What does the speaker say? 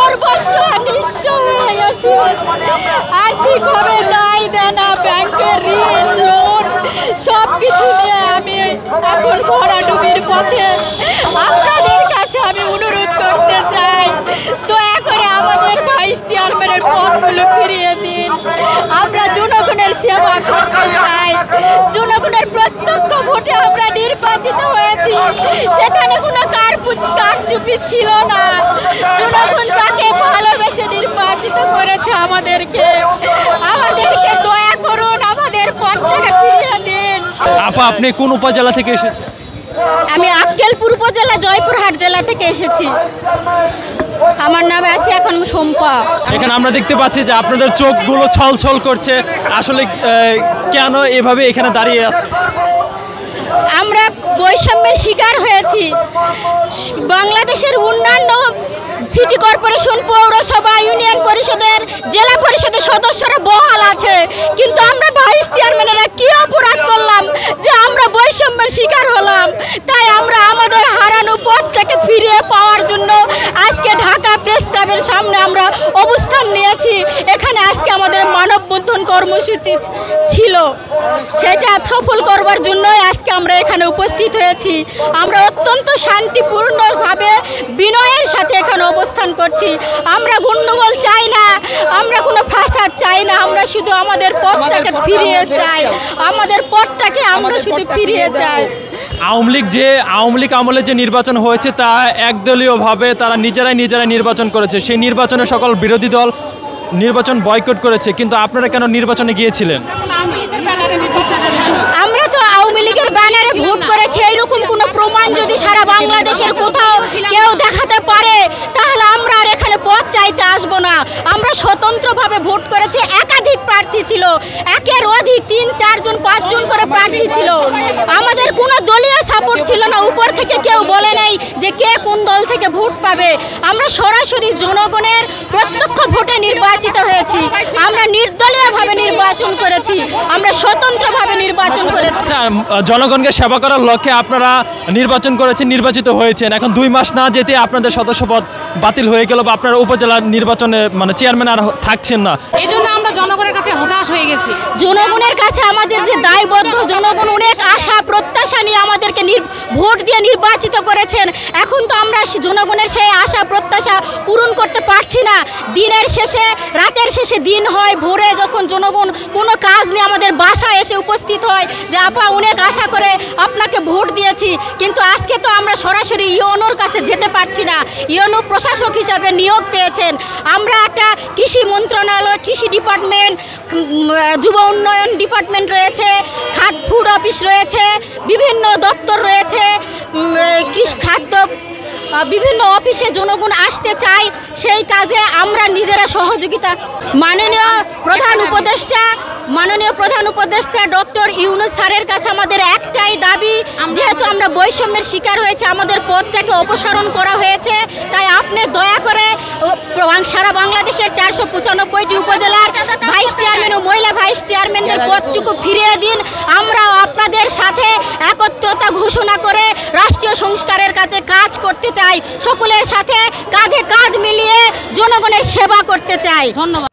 সর্বস্ব নিঃস্ব হয়ে গেছি। আর্থিকভাবে দায় দেনা, ব্যাংকের ঋণ, লোন সব কিছু নিয়ে আমি এখন ভরাডুবির পথে। আপনাদের কাছে আমি অনুরোধ করতে চাই, দয়া করে আমাদের ভাইস চেয়ারম্যানের পদগুলো ফিরিয়ে দিন। আমরা জনগণের সেবা করতে চাই। জনগণের প্রত্যক্ষ ভোটে আমরা নির্বাচিত হয়েছি, সেখানে কোনো কারচুপি ছিল না। জনগণ যাকে ভালোবেসে নির্বাচিত করেছে আমাদেরকে দয়া করুন, আমাদের পদটাকে ফিরিয়ে দিন। আপা, আপনি কোন উপজেলা থেকে এসেছেন? আমি আক্কেলপুর উপজেলা জয়পুরহাট জেলা থেকে এসেছি। আমার নাম আছে এখন শম্পা। এখানে আমরা দেখতে পাচ্ছি যে আপনাদের চোখগুলো ছলছল করছে। আসলে কেন এভাবে এখানে দাঁড়িয়ে আছে? আমরা বৈষম্যের শিকার হয়েছি। বাংলাদেশের অন্যান্য সিটি কর্পোরেশন, পৌরসভা, ইউনিয়ন পরিষদের, জেলা পরিষদের সদস্যরা বহাল আছে, কিন্তু আমরা ভাইস চেয়ারম্যানেরা কি অপরাধ করলাম যে আমরা বৈষম্যের শিকার হলাম? তাই আমরা আমাদের হারানো পথটাকে ফিরিয়ে পাওয়ার জন্য আজকে ঢাকা প্রেস ক্লাবের সামনে আমরা অবস্থান নিয়েছি। এখানে আজকে আমাদের মানববন্ধন কর্মসূচি ছিল, সেটা সফল করবার জন্যই আজকে আমরা এখানে উপস্থিত হয়েছি। আমরা অত্যন্ত শান্তিপূর্ণভাবে বিনয়ের সাথে এখানে অবস্থান করছি। আমরা গন্ডগোল চাই না, আমরা কোনো ফাসাদ চাই না, আমরা শুধু আমাদের পথটাকে ফিরিয়ে চাই। আমাদের পথটাকে আমরা শুধু ফিরিয়ে চাই। আওয়ামী লীগ আমলে যে নির্বাচন হয়েছে তা একদলীয়ভাবে তারা নিজেরাই নির্বাচন করেছে। সেই নির্বাচনে সকল বিরোধী দল নির্বাচন বয়কট করেছে, কিন্তু আপনারা কেন নির্বাচনে গিয়েছিলেন? আমরা তো আওয়ামী লীগের ব্যানারে ভোট করেছি, এইরকম কোনো প্রমাণ যদি সারা বাংলাদেশের কোথাও কেউ দেখাতে পারে তাহলে আমরা আর এখানে পথ চাইতে আসবো না। আমরা স্বতন্ত্রভাবে ভোট করেছি। একাধিক প্রার্থী ছিল, একের অধিক 3, 4 জন, 5 জন করে প্রার্থী ছিল। আমাদের কোনো দলীয় সাপোর্ট ছিল না। উপর থেকে কেউ বলে নেই যে কে কোন দল থেকে ভোট পাবে। আমরা সরাসরি জনগণের প্রত্যক্ষ ভোটে নির্বাচিত হয়েছি। আমরা নির্দলীয়ভাবে নির্বাচন করেছি, আমরা স্বতন্ত্রভাবে নির্বাচন করেছি। জনগণকে সেবা করার লক্ষ্যে আপনারা নির্বাচন করেছেন, নির্বাচিত হয়েছেন। এখন 2 মাস না যেতে আপনাদের সদস্যপদ বাতিল হয়ে গেল বা আপনারা উপজেলা নির্বাচনে চেয়ারম্যান আর থাকছেন না। এই জন্য আমরা জনগণের কাছে হতাশ হয়ে গেছি। জনগণের কাছে আমাদের যে দায়বদ্ধ, জনগণ অনেক আশা প্রত্যাশা নিয়ে আমাদেরকে ভোট দিয়ে নির্বাচিত করেছেন। এখন তো আমরা জনগণের সেই আশা প্রত্যাশা পূরণ করতে পারছি না। দিনের শেষে, রাতের শেষে দিন হয়, ভোরে যখন জনগণ কোনো কাজ নিয়ে আমাদের বাসায় এসে উপস্থিত হয় যে আপা অনেক আশা করে আপনাকে ভোট দিয়েছি, কিন্তু আজকে তো আমরা সরাসরি ইউনোর কাছে যেতে পারছি না। ইউনো প্রশাসক হিসাবে নিয়োগ পেয়েছেন। আমরা একটা কৃষি মন্ত্রণালয়, কৃষি ডিপার্টমেন্ট, যুব উন্নয়ন ডিপার্টমেন্ট রয়েছে, ফুড অফিস রয়েছে, বিভিন্ন দপ্তর রয়েছে, খাদ্য বিভিন্ন অফিসে জনগণ আসতে চায়। সেই কাজে আমরা নিজেরা সহযোগিতা। মাননীয় প্রধান উপদেষ্টা ডক্টর ইউনূস স্যারের কাছে আমাদের একটাই দাবি, যেহেতু আমরা বৈষম্যের শিকার হয়েছে, আমাদের পদটাকে অপসারণ করা হয়েছে, তাই আপনি দয়া করে সারা বাংলাদেশের 495টি উপজেলার ভাইস চেয়ারম্যান ও মহিলা ভাইস চেয়ারম্যানদের পদটুকু ফিরিয়ে দিন। আমরাও আপনাদের সাথে একত্রতা ঘোষণা করে রাষ্ট্রীয় সংস্কারের কাছে কাজ করতে চাই। সকলের সাথে কাঁধে কাঁধ মিলিয়ে জনগণের সেবা করতে চাই। ধন্যবাদ।